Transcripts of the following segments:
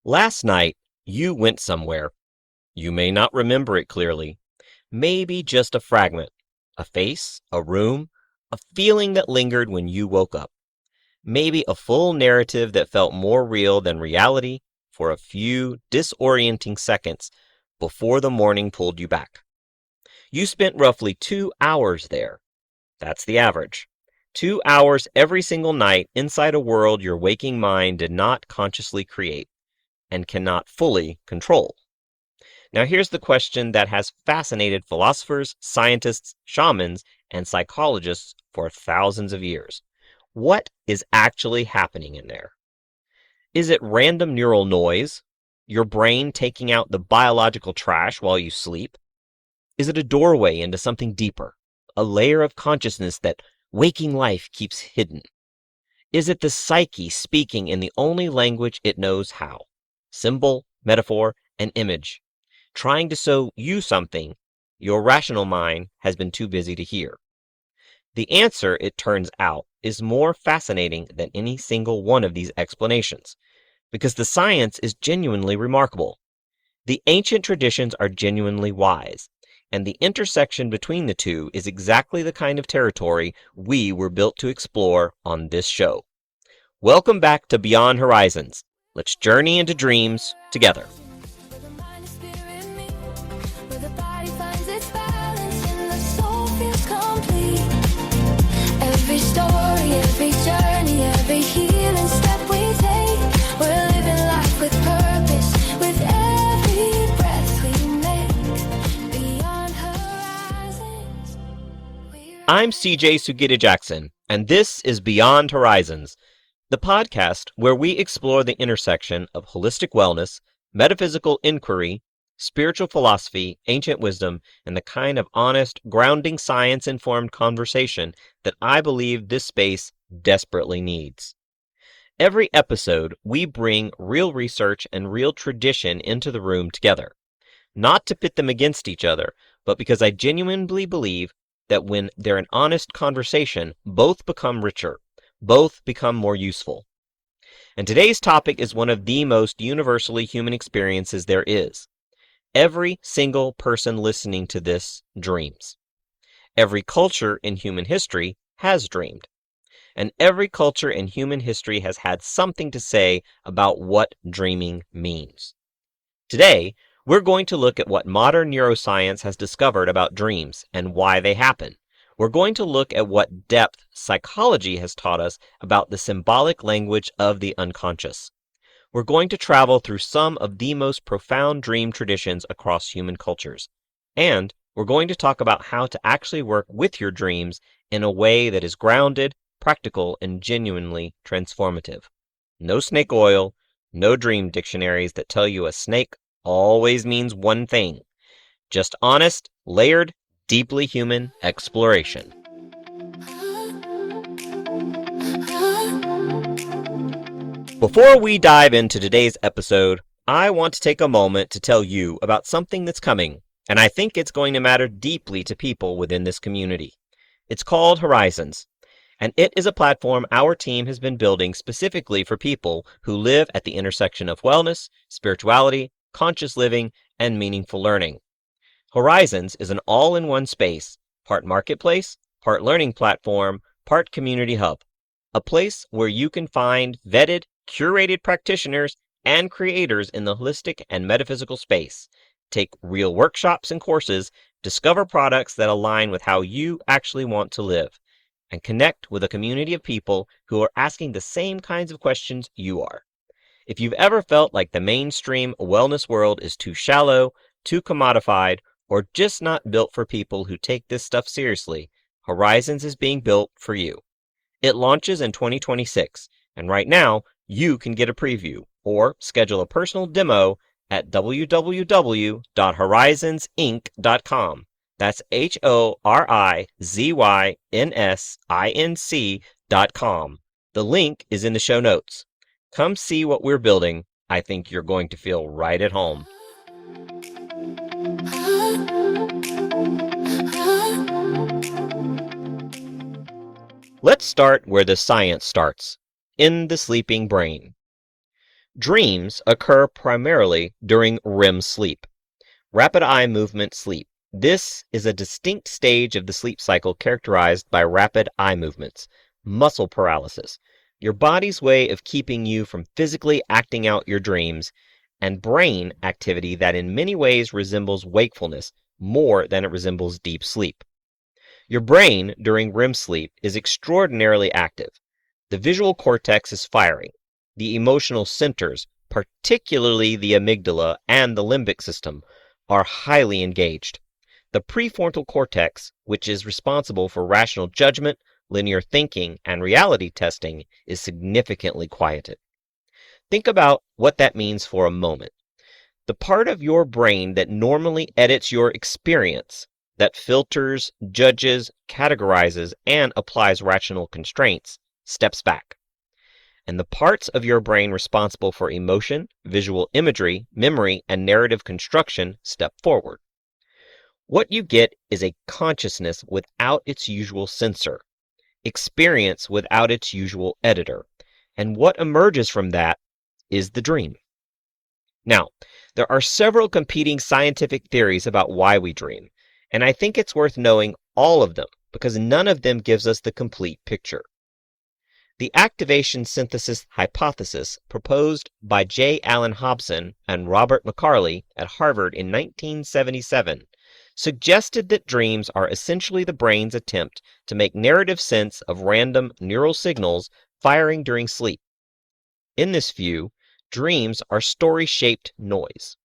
Last night, you went somewhere. You may not remember it clearly. Maybe just a fragment, a face, a room, a feeling that lingered when you woke up. Maybe a full narrative that felt more real than reality for a few disorienting seconds before the morning pulled you back. You spent roughly 2 hours there. That's the average. 2 hours every single night inside a world your waking mind did not consciously create and cannot fully control. Now, here's the question that has fascinated philosophers, scientists, shamans, and psychologists for thousands of years. What is actually happening in there? Is it random neural noise, your brain taking out the biological trash while you sleep? Is it a doorway into something deeper, a layer of consciousness that waking life keeps hidden? Is it the psyche speaking in the only language it knows how? Symbol, metaphor, and image, trying to show you something your rational mind has been too busy to hear. The answer, it turns out, is more fascinating than any single one of these explanations, because the science is genuinely remarkable. The ancient traditions are genuinely wise, and the intersection between the two is exactly the kind of territory we were built to explore on this show. Welcome back to Beyond Horizyns. Let's journey into dreams together. Every story, every journey, every healing step we take, we're living life with purpose, with every breath we make, beyond horizons. I'm CJ Sugita Jackson, and this is Beyond Horizyns, the podcast where we explore the intersection of holistic wellness, metaphysical inquiry, spiritual philosophy, ancient wisdom, and the kind of honest, grounding science-informed conversation that I believe this space desperately needs. Every episode, we bring real research and real tradition into the room together, not to pit them against each other, but because I genuinely believe that when they're an honest conversation, both become richer, both become more useful. And today's topic is one of the most universally human experiences there is. Every single person listening to this dreams. Every culture in human history has dreamed. And every culture in human history has had something to say about what dreaming means. Today, we're going to look at what modern neuroscience has discovered about dreams and why they happen. We're going to look at what depth psychology has taught us about the symbolic language of the unconscious. We're going to travel through some of the most profound dream traditions across human cultures. And we're going to talk about how to actually work with your dreams in a way that is grounded, practical, and genuinely transformative. No snake oil, no dream dictionaries that tell you a snake always means one thing. Just honest, layered, deeply human exploration. Before we dive into today's episode, I want to take a moment to tell you about something that's coming, and I think it's going to matter deeply to people within this community. It's called Horizyns, and it is a platform our team has been building specifically for people who live at the intersection of wellness, spirituality, conscious living, and meaningful learning. Horizyns is an all-in-one space, part marketplace, part learning platform, part community hub, a place where you can find vetted, curated practitioners and creators in the holistic and metaphysical space, take real workshops and courses, discover products that align with how you actually want to live, and connect with a community of people who are asking the same kinds of questions you are. If you've ever felt like the mainstream wellness world is too shallow, too commodified, or just not built for people who take this stuff seriously, Horizyns is being built for you. It launches in 2026, and right now, you can get a preview or schedule a personal demo at www.horizynsinc.com. That's HORIZYNSINC.com. The link is in the show notes. Come see what we're building. I think you're going to feel right at home. Let's start where the science starts, in the sleeping brain. Dreams occur primarily during REM sleep, rapid eye movement sleep. This is a distinct stage of the sleep cycle characterized by rapid eye movements, muscle paralysis, your body's way of keeping you from physically acting out your dreams, and brain activity that in many ways resembles wakefulness more than it resembles deep sleep. Your brain during REM sleep is extraordinarily active. The visual cortex is firing. The emotional centers, particularly the amygdala and the limbic system, are highly engaged. The prefrontal cortex, which is responsible for rational judgment, linear thinking, and reality testing, is significantly quieted. Think about what that means for a moment. The part of your brain that normally edits your experience, that filters, judges, categorizes, and applies rational constraints, steps back. And the parts of your brain responsible for emotion, visual imagery, memory, and narrative construction step forward. What you get is a consciousness without its usual censor, experience without its usual editor, and what emerges from that is the dream. Now, there are several competing scientific theories about why we dream, and I think it's worth knowing all of them because none of them gives us the complete picture. The activation synthesis hypothesis, proposed by J. Allen Hobson and Robert McCarley at Harvard in 1977, suggested that dreams are essentially the brain's attempt to make narrative sense of random neural signals firing during sleep. In this view, dreams are story-shaped noise.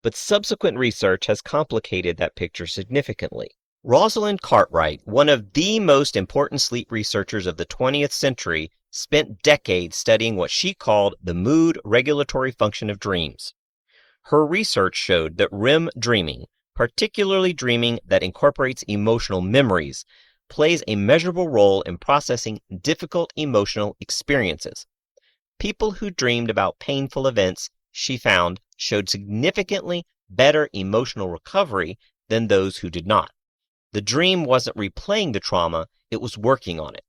But subsequent research has complicated that picture significantly. Rosalind Cartwright, one of the most important sleep researchers of the 20th century, spent decades studying what she called the mood regulatory function of dreams. Her research showed that REM dreaming, particularly dreaming that incorporates emotional memories, plays a measurable role in processing difficult emotional experiences. People who dreamed about painful events, she found, showed significantly better emotional recovery than those who did not. The dream wasn't replaying the trauma, it was working on it.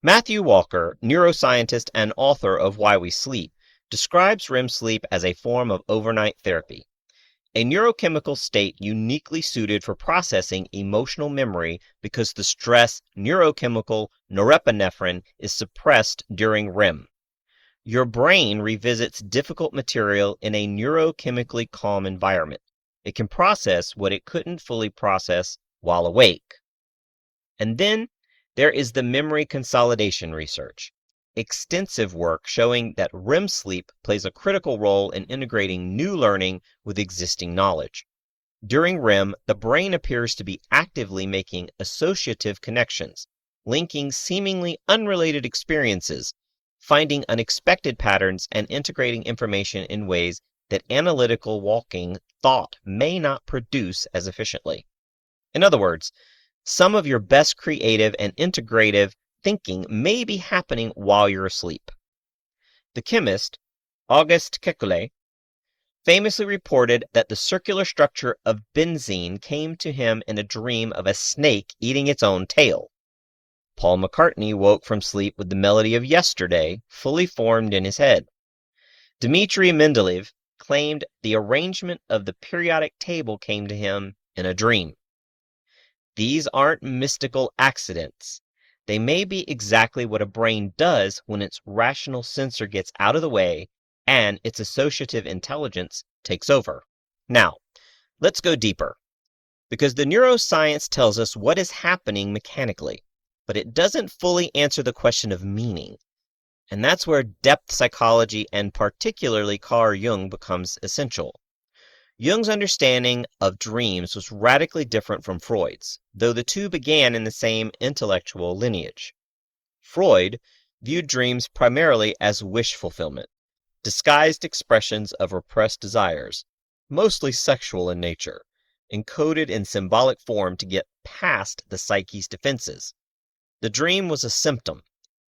Matthew Walker, neuroscientist and author of Why We Sleep, describes REM sleep as a form of overnight therapy, a neurochemical state uniquely suited for processing emotional memory because the stress neurochemical norepinephrine is suppressed during REM. Your brain revisits difficult material in a neurochemically calm environment. It can process what it couldn't fully process while awake. And then there is the memory consolidation research. Extensive work showing that REM sleep plays a critical role in integrating new learning with existing knowledge. During REM, the brain appears to be actively making associative connections, linking seemingly unrelated experiences, finding unexpected patterns, and integrating information in ways that analytical walking thought may not produce as efficiently. In other words, some of your best creative and integrative thinking may be happening while you're asleep. The chemist, Auguste Kekulé, famously reported that the circular structure of benzene came to him in a dream of a snake eating its own tail. Paul McCartney woke from sleep with the melody of Yesterday fully formed in his head. Dmitri Mendeleev claimed the arrangement of the periodic table came to him in a dream. These aren't mystical accidents. They may be exactly what a brain does when its rational sensor gets out of the way and its associative intelligence takes over. Now, let's go deeper, because the neuroscience tells us what is happening mechanically, but it doesn't fully answer the question of meaning. And that's where depth psychology and particularly Carl Jung becomes essential. Jung's understanding of dreams was radically different from Freud's, though the two began in the same intellectual lineage. Freud viewed dreams primarily as wish fulfillment, disguised expressions of repressed desires, mostly sexual in nature, encoded in symbolic form to get past the psyche's defenses. The dream was a symptom.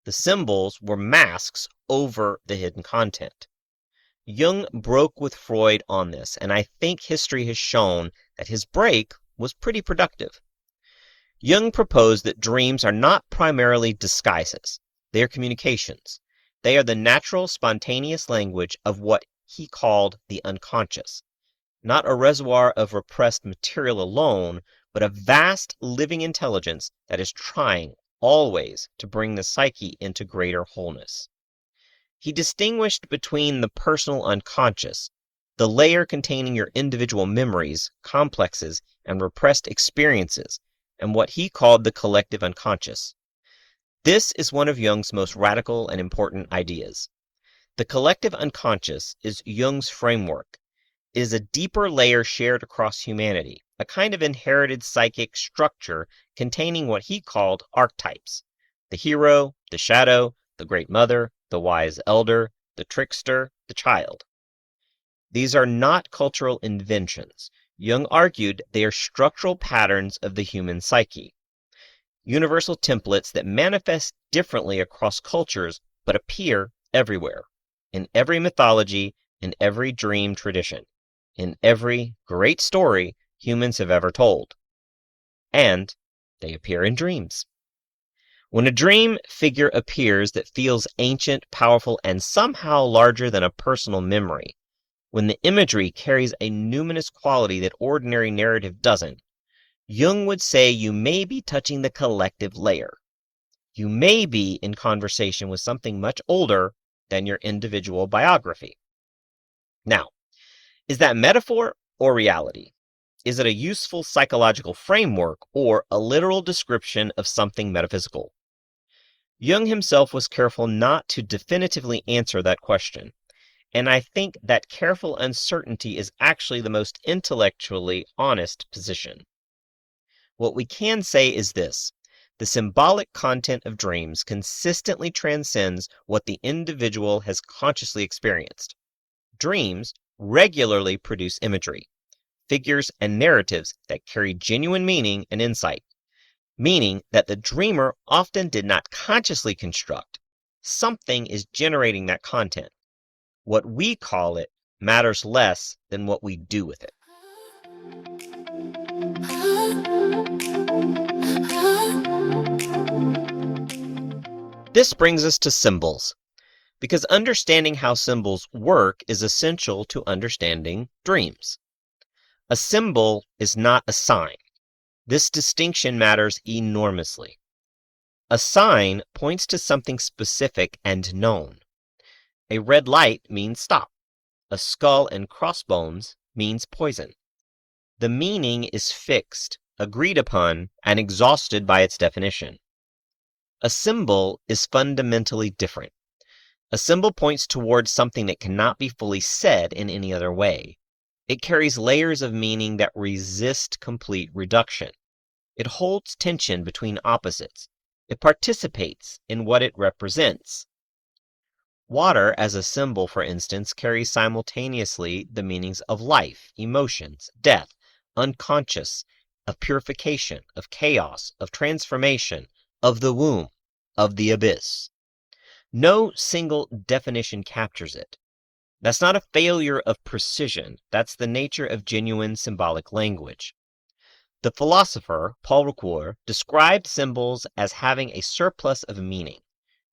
The symbols were masks over the hidden content. Jung broke with Freud on this, and I think history has shown that his break was pretty productive. Jung proposed that dreams are not primarily disguises, they are communications. They are the natural, spontaneous language of what he called the unconscious, not a reservoir of repressed material alone, but a vast living intelligence that is trying always to bring the psyche into greater wholeness. He distinguished between the personal unconscious, the layer containing your individual memories, complexes, and repressed experiences, and what he called the collective unconscious. This is one of Jung's most radical and important ideas. The collective unconscious is Jung's framework. It is a deeper layer shared across humanity, a kind of inherited psychic structure containing what he called archetypes: the hero, the shadow, the great mother, the wise elder, the trickster, the child. These are not cultural inventions. Jung argued they are structural patterns of the human psyche, universal templates that manifest differently across cultures but appear everywhere, in every mythology, in every dream tradition, in every great story humans have ever told. And they appear in dreams. When a dream figure appears that feels ancient, powerful, and somehow larger than a personal memory, when the imagery carries a numinous quality that ordinary narrative doesn't, Jung would say you may be touching the collective layer. You may be in conversation with something much older than your individual biography. Now, is that metaphor or reality? Is it a useful psychological framework or a literal description of something metaphysical? Jung himself was careful not to definitively answer that question, and I think that careful uncertainty is actually the most intellectually honest position. What we can say is this: the symbolic content of dreams consistently transcends what the individual has consciously experienced. Dreams regularly produce imagery, figures, and narratives that carry genuine meaning and insight, meaning that the dreamer often did not consciously construct. Something is generating that content. What we call it matters less than what we do with it. This brings us to symbols, because understanding how symbols work is essential to understanding dreams. A symbol is not a sign. This distinction matters enormously. A sign points to something specific and known. A red light means stop. A skull and crossbones means poison. The meaning is fixed, agreed upon, and exhausted by its definition. A symbol is fundamentally different. A symbol points towards something that cannot be fully said in any other way. It carries layers of meaning that resist complete reduction. It holds tension between opposites. It participates in what it represents. Water as a symbol, for instance, carries simultaneously the meanings of life, emotions, death, unconscious, of purification, of chaos, of transformation, of the womb, of the abyss. No single definition captures it. That's not a failure of precision. That's the nature of genuine symbolic language. The philosopher Paul Ricoeur described symbols as having a surplus of meaning,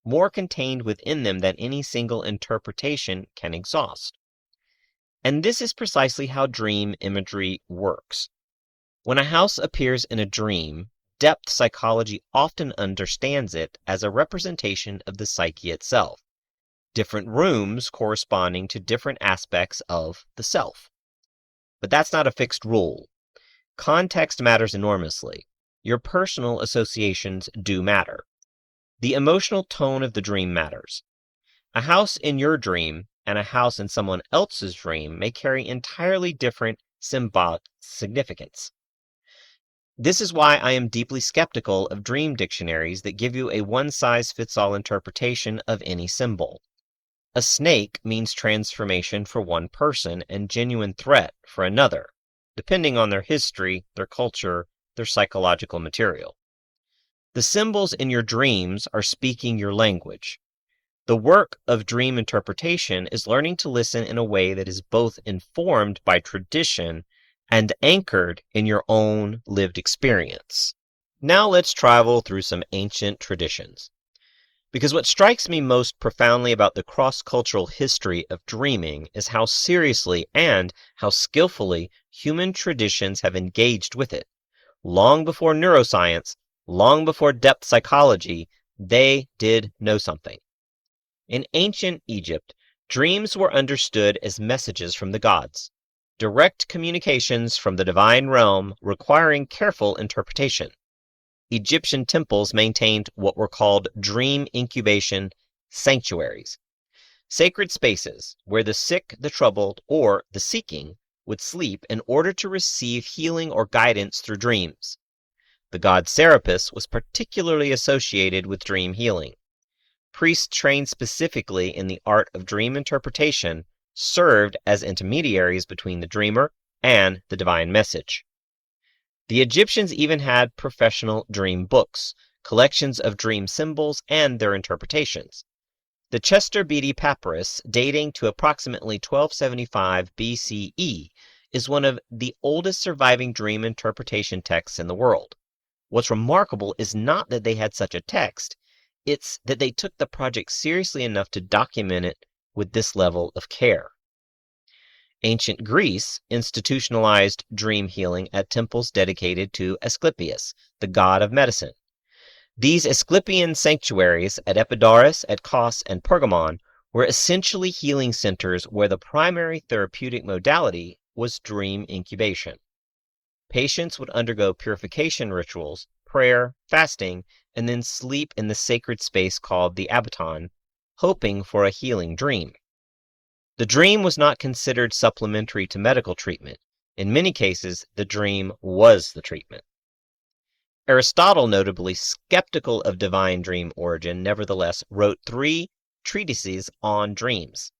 more contained within them than any single interpretation can exhaust. And this is precisely how dream imagery works. When a house appears in a dream, depth psychology often understands it as a representation of the psyche itself, different rooms corresponding to different aspects of the self. But that's not a fixed rule. Context matters enormously. Your personal associations do matter. The emotional tone of the dream matters. A house in your dream and a house in someone else's dream may carry entirely different symbolic significance. This is why I am deeply skeptical of dream dictionaries that give you a one-size-fits-all interpretation of any symbol. A snake means transformation for one person and genuine threat for another, depending on their history, their culture, their psychological material. The symbols in your dreams are speaking your language. The work of dream interpretation is learning to listen in a way that is both informed by tradition and anchored in your own lived experience. Now let's travel through some ancient traditions. Because what strikes me most profoundly about the cross-cultural history of dreaming is how seriously and how skillfully human traditions have engaged with it. Long before neuroscience, long before depth psychology, they did know something. In ancient Egypt, dreams were understood as messages from the gods, direct communications from the divine realm requiring careful interpretation. Egyptian temples maintained what were called dream incubation sanctuaries, sacred spaces where the sick, the troubled, or the seeking would sleep in order to receive healing or guidance through dreams. The god Serapis was particularly associated with dream healing. Priests trained specifically in the art of dream interpretation served as intermediaries between the dreamer and the divine message. The Egyptians even had professional dream books, collections of dream symbols and their interpretations. The Chester Beatty Papyrus, dating to approximately 1275 BCE, is one of the oldest surviving dream interpretation texts in the world. What's remarkable is not that they had such a text, it's that they took the project seriously enough to document it with this level of care. Ancient Greece institutionalized dream healing at temples dedicated to Asclepius, the god of medicine. These Asclepian sanctuaries at Epidaurus, at Kos, and Pergamon were essentially healing centers where the primary therapeutic modality was dream incubation. Patients would undergo purification rituals, prayer, fasting, and then sleep in the sacred space called the abaton, hoping for a healing dream. The dream was not considered supplementary to medical treatment. In many cases, the dream was the treatment. Aristotle, notably skeptical of divine dream origin, nevertheless wrote 3 treatises on dreams.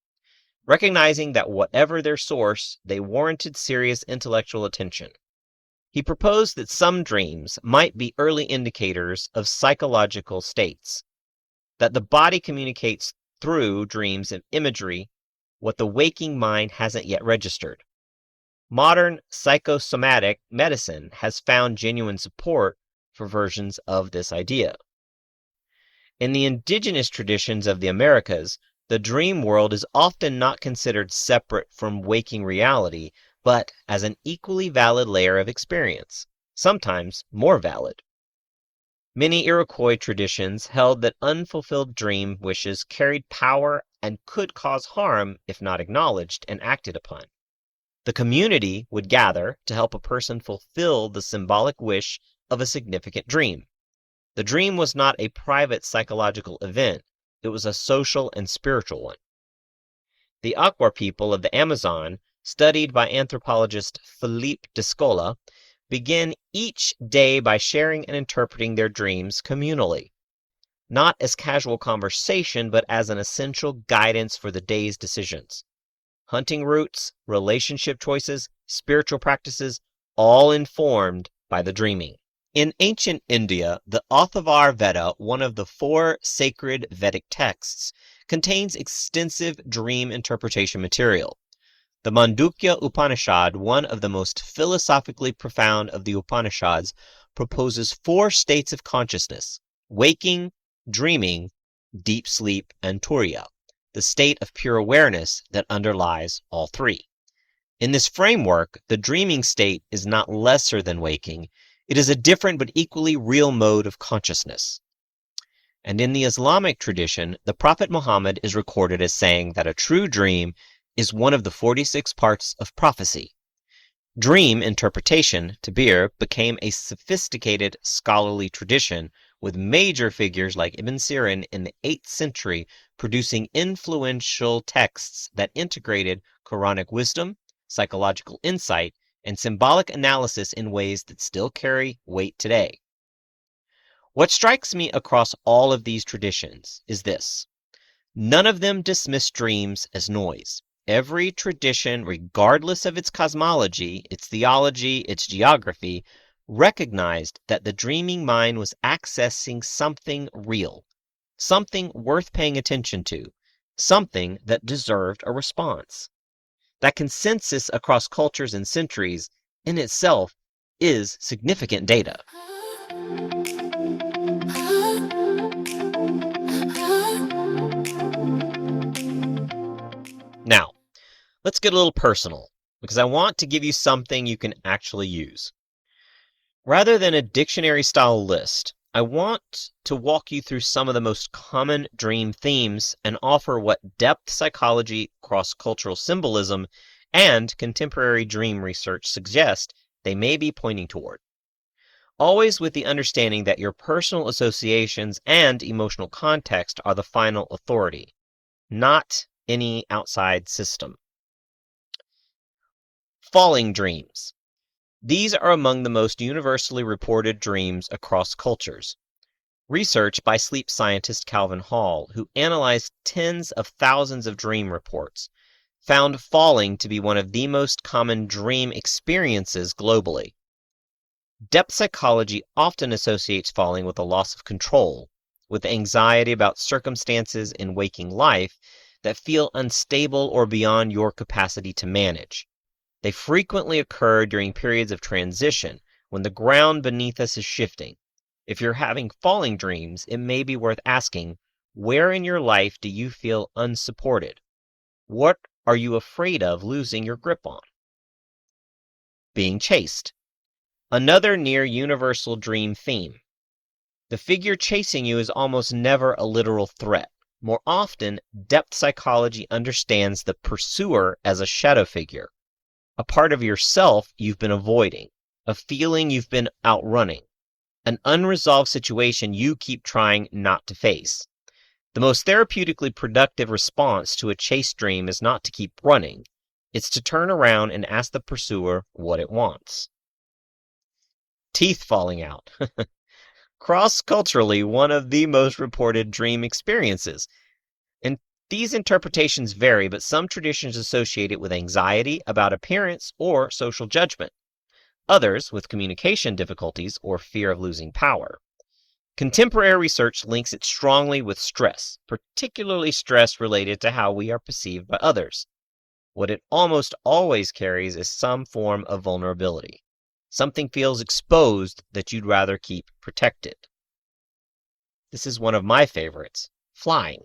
Recognizing that whatever their source, they warranted serious intellectual attention. He proposed that some dreams might be early indicators of psychological states, that the body communicates through dreams and imagery what the waking mind hasn't yet registered. Modern psychosomatic medicine has found genuine support for versions of this idea. In the indigenous traditions of the Americas, the dream world is often not considered separate from waking reality, but as an equally valid layer of experience, sometimes more valid. Many Iroquois traditions held that unfulfilled dream wishes carried power and could cause harm if not acknowledged and acted upon. The community would gather to help a person fulfill the symbolic wish of a significant dream. The dream was not a private psychological event, it was a social and spiritual one. The Aquar people of the Amazon, studied by anthropologist Philippe Descola, begin each day by sharing and interpreting their dreams communally, not as casual conversation, but as an essential guidance for the day's decisions. Hunting routes, relationship choices, spiritual practices, all informed by the dreaming. In ancient India, the Atharva Veda, one of the 4 sacred Vedic texts, contains extensive dream interpretation material. The Mandukya Upanishad, one of the most philosophically profound of the Upanishads, proposes 4 states of consciousness: waking, dreaming, deep sleep, and turiya, the state of pure awareness that underlies all 3. In this framework, the dreaming state is not lesser than waking, it is a different but equally real mode of consciousness. And in the Islamic tradition, the Prophet Muhammad is recorded as saying that a true dream is one of the 46 parts of prophecy. Dream interpretation, Tabir, became a sophisticated scholarly tradition, with major figures like Ibn Sirin in the 8th century producing influential texts that integrated Quranic wisdom, psychological insight, and symbolic analysis in ways that still carry weight today. What strikes me across all of these traditions is this: none of them dismiss dreams as noise. Every tradition, regardless of its cosmology, its theology, its geography, recognized that the dreaming mind was accessing something real, something worth paying attention to, something that deserved a response. That consensus across cultures and centuries in itself is significant data. Let's get a little personal, because I want to give you something you can actually use. Rather than a dictionary-style list, I want to walk you through some of the most common dream themes and offer what depth psychology, cross-cultural symbolism, and contemporary dream research suggest they may be pointing toward. Always with the understanding that your personal associations and emotional context are the final authority, not any outside system. Falling dreams. These are among the most universally reported dreams across cultures. Research by sleep scientist Calvin Hall, who analyzed tens of thousands of dream reports, found falling to be one of the most common dream experiences globally. Depth psychology often associates falling with a loss of control, with anxiety about circumstances in waking life that feel unstable or beyond your capacity to manage. They frequently occur during periods of transition when the ground beneath us is shifting. If you're having falling dreams, it may be worth asking, where in your life do you feel unsupported? What are you afraid of losing your grip on? Being chased. Another near universal dream theme. The figure chasing you is almost never a literal threat. More often, depth psychology understands the pursuer as a shadow figure, a part of yourself you've been avoiding, a feeling you've been outrunning, an unresolved situation you keep trying not to face. The most therapeutically productive response to a chase dream is not to keep running. It's to turn around and ask the pursuer what it wants. Teeth falling out. Cross-culturally, one of the most reported dream experiences. And these interpretations vary, but some traditions associate it with anxiety about appearance or social judgment. Others with communication difficulties or fear of losing power. Contemporary research links it strongly with stress, particularly stress related to how we are perceived by others. What it almost always carries is some form of vulnerability. Something feels exposed that you'd rather keep protected. This is one of my favorites, flying.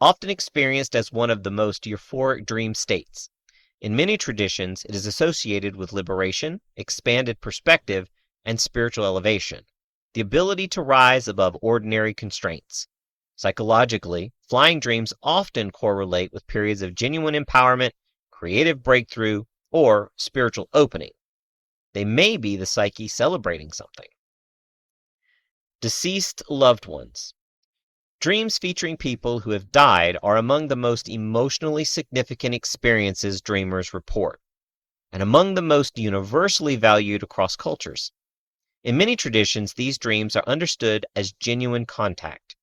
Often experienced as one of the most euphoric dream states. In many traditions, it is associated with liberation, expanded perspective, and spiritual elevation, the ability to rise above ordinary constraints. Psychologically, flying dreams often correlate with periods of genuine empowerment, creative breakthrough, or spiritual opening. They may be the psyche celebrating something. Deceased loved ones. Dreams featuring people who have died are among the most emotionally significant experiences dreamers report, and among the most universally valued across cultures. In many traditions, these dreams are understood as genuine contact.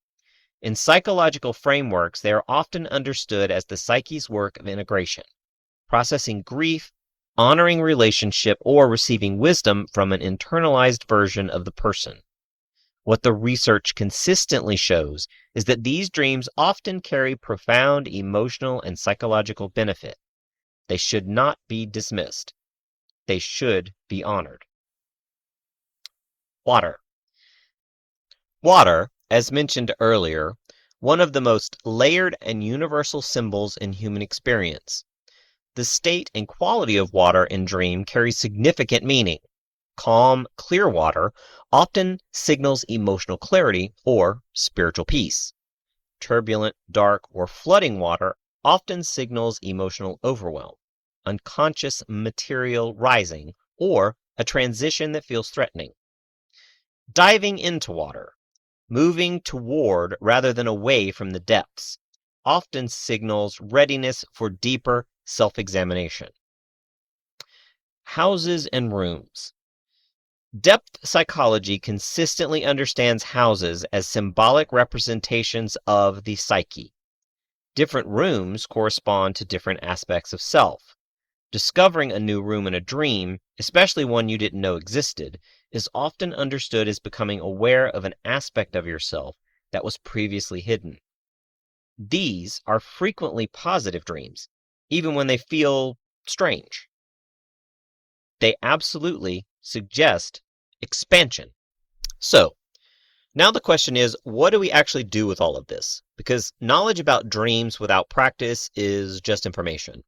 In psychological frameworks, they are often understood as the psyche's work of integration, processing grief, honoring relationship, or receiving wisdom from an internalized version of the person. What the research consistently shows is that these dreams often carry profound emotional and psychological benefit. They should not be dismissed. They should be honored. Water. Water, as mentioned earlier, one of the most layered and universal symbols in human experience. The state and quality of water in dream carries significant meaning. Calm, clear water often signals emotional clarity or spiritual peace. Turbulent, dark, or flooding water often signals emotional overwhelm, unconscious material rising, or a transition that feels threatening. Diving into water, moving toward rather than away from the depths, often signals readiness for deeper self-examination. Houses and rooms. Depth psychology consistently understands houses as symbolic representations of the psyche. Different rooms correspond to different aspects of self. Discovering a new room in a dream, especially one you didn't know existed, is often understood as becoming aware of an aspect of yourself that was previously hidden. These are frequently positive dreams, even when they feel strange. They absolutely suggest expansion. So, now the question is, what do we actually do with all of this? Because knowledge about dreams without practice is just information.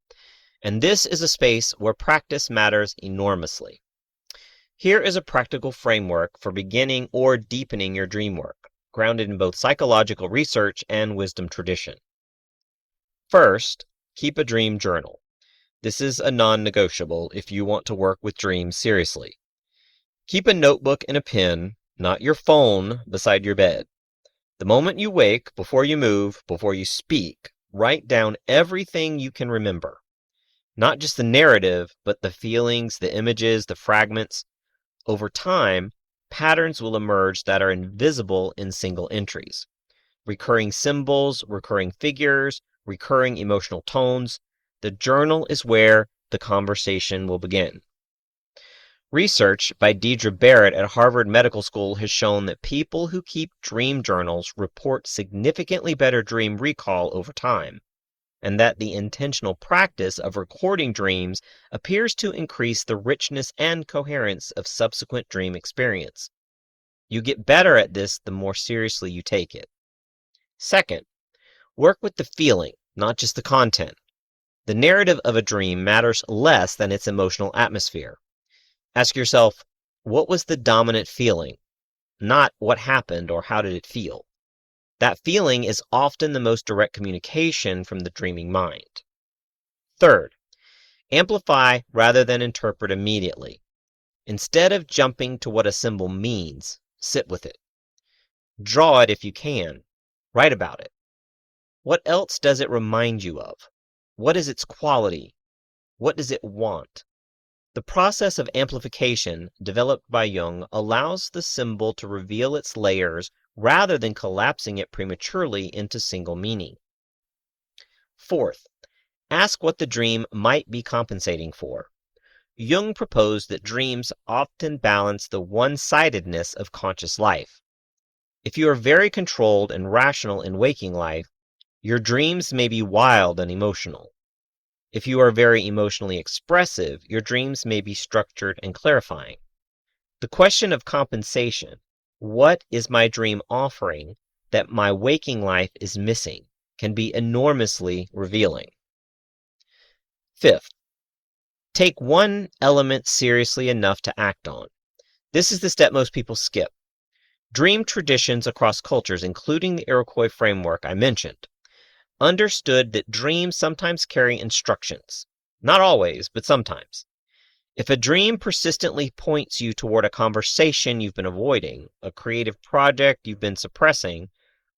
And this is a space where practice matters enormously. Here is a practical framework for beginning or deepening your dream work, grounded in both psychological research and wisdom tradition. First, keep a dream journal. This is a non-negotiable if you want to work with dreams seriously. Keep a notebook and a pen, not your phone, beside your bed. The moment you wake, before you move, before you speak, write down everything you can remember. Not just the narrative, but the feelings, the images, the fragments. Over time, patterns will emerge that are invisible in single entries. Recurring symbols, recurring figures, recurring emotional tones. The journal is where the conversation will begin. Research by Deidre Barrett at Harvard Medical School has shown that people who keep dream journals report significantly better dream recall over time, and that the intentional practice of recording dreams appears to increase the richness and coherence of subsequent dream experience. You get better at this the more seriously you take it. Second, work with the feeling, not just the content. The narrative of a dream matters less than its emotional atmosphere. Ask yourself, what was the dominant feeling? Not what happened or how did it feel. That feeling is often the most direct communication from the dreaming mind. Third, amplify rather than interpret immediately. Instead of jumping to what a symbol means, sit with it. Draw it if you can. Write about it. What else does it remind you of? What is its quality? What does it want? The process of amplification developed by Jung allows the symbol to reveal its layers rather than collapsing it prematurely into single meaning. Fourth, ask what the dream might be compensating for. Jung proposed that dreams often balance the one-sidedness of conscious life. If you are very controlled and rational in waking life, your dreams may be wild and emotional. If you are very emotionally expressive, your dreams may be structured and clarifying. The question of compensation, what is my dream offering that my waking life is missing, can be enormously revealing. Fifth, take one element seriously enough to act on. This is the step most people skip. Dream traditions across cultures, including the Iroquois framework I mentioned, understood that dreams sometimes carry instructions. Not always, but sometimes. If a dream persistently points you toward a conversation you've been avoiding, a creative project you've been suppressing,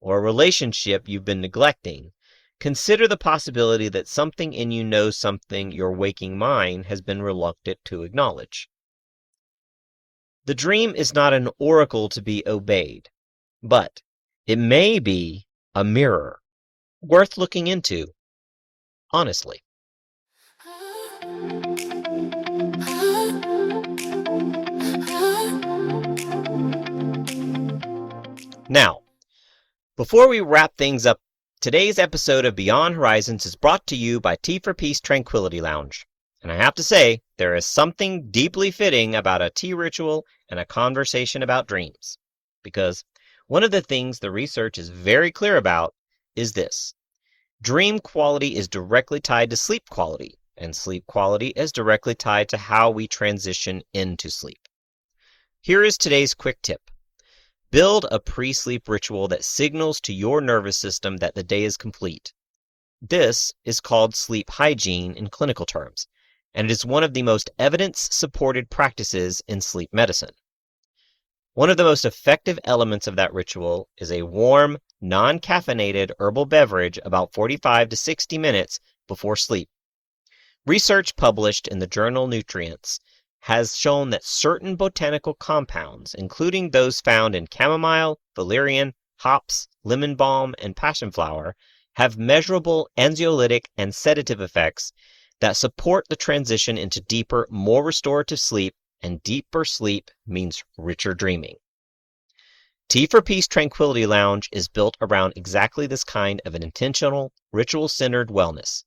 or a relationship you've been neglecting, consider the possibility that something in you knows something your waking mind has been reluctant to acknowledge. The dream is not an oracle to be obeyed, but it may be a mirror worth looking into, honestly. Now, before we wrap things up, today's episode of Beyond Horizyns is brought to you by Tea for Peace Tranquility Lounge. And I have to say, there is something deeply fitting about a tea ritual and a conversation about dreams. Because one of the things the research is very clear about is this. Dream quality is directly tied to sleep quality, and sleep quality is directly tied to how we transition into sleep. Here is today's quick tip. Build a pre-sleep ritual that signals to your nervous system that the day is complete. This is called sleep hygiene in clinical terms, and it is one of the most evidence-supported practices in sleep medicine. One of the most effective elements of that ritual is a warm, non-caffeinated herbal beverage about 45 to 60 minutes before sleep. Research published in the journal Nutrients has shown that certain botanical compounds, including those found in chamomile, valerian, hops, lemon balm, and passion flower, have measurable anxiolytic and sedative effects that support the transition into deeper, more restorative sleep, and deeper sleep means richer dreaming. Tea for Peace Tranquility Lounge is built around exactly this kind of an intentional, ritual-centered wellness.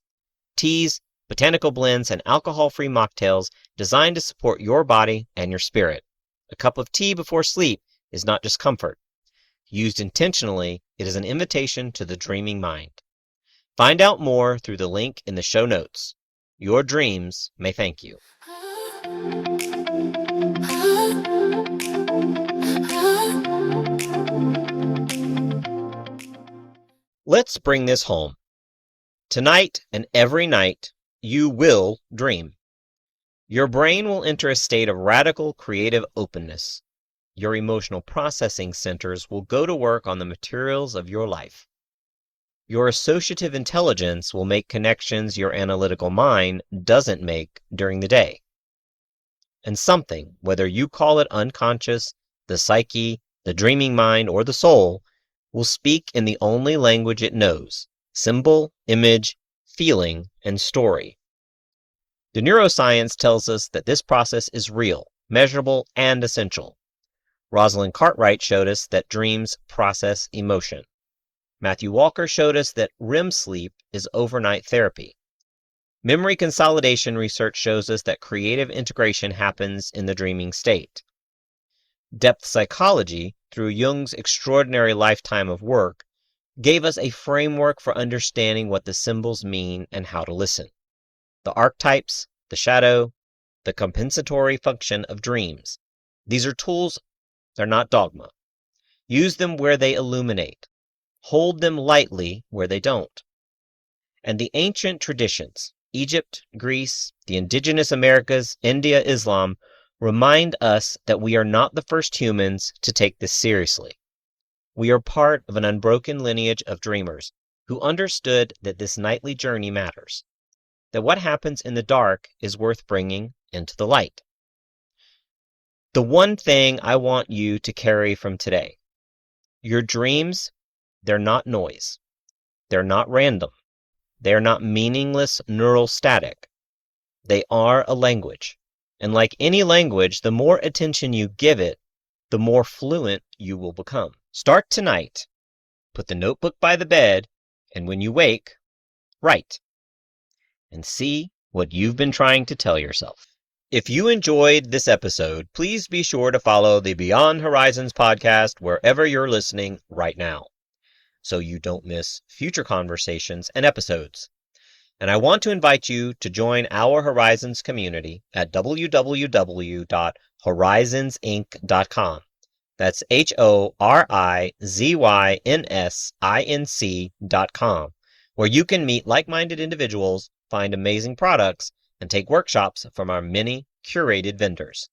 Teas, botanical blends, and alcohol-free mocktails designed to support your body and your spirit. A cup of tea before sleep is not just comfort. Used intentionally, it is an invitation to the dreaming mind. Find out more through the link in the show notes. your dreams may thank you. Let's bring this home. Tonight and every night, you will dream. Your brain will enter a state of radical creative openness. Your emotional processing centers will go to work on the materials of your life. Your associative intelligence will make connections your analytical mind doesn't make during the day. And something, whether you call it unconscious, the psyche, the dreaming mind, or the soul, will speak in the only language it knows: symbol, image, feeling, and story. The neuroscience tells us that this process is real, measurable, and essential. Rosalind Cartwright showed us that dreams process emotion. Matthew Walker showed us that REM sleep is overnight therapy. Memory consolidation research shows us that creative integration happens in the dreaming state. Depth psychology, through Jung's extraordinary lifetime of work, gave us a framework for understanding what the symbols mean and how to listen. The archetypes, the shadow, the compensatory function of dreams. These are tools, they're not dogma. Use them where they illuminate. Hold them lightly where they don't. And the ancient traditions, Egypt, Greece, the indigenous Americas, India, Islam, remind us that we are not the first humans to take this seriously. We are part of an unbroken lineage of dreamers who understood that this nightly journey matters, that what happens in the dark is worth bringing into the light. The one thing I want you to carry from today: your dreams, they're not noise. They're not random. They're not meaningless neural static. They are a language. And like any language, the more attention you give it, the more fluent you will become. Start tonight. Put the notebook by the bed, and when you wake, write. And see what you've been trying to tell yourself. If you enjoyed this episode, please be sure to follow the Beyond Horizyns podcast wherever you're listening right now, so you don't miss future conversations and episodes. And I want to invite you to join our Horizyns community at www.horizynsinc.com. That's HORIZYNSINC.com, where you can meet like-minded individuals, find amazing products, and take workshops from our many curated vendors.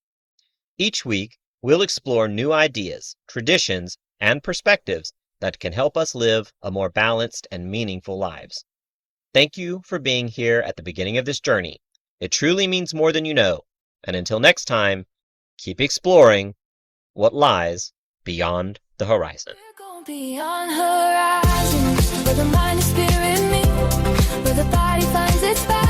Each week, we'll explore new ideas, traditions, and perspectives that can help us live a more balanced and meaningful lives. Thank you for being here at the beginning of this journey. It truly means more than you know. And until next time, keep exploring what lies beyond the horizon. We're going beyond horizons, where the mind and spirit meet, where the body finds its balance.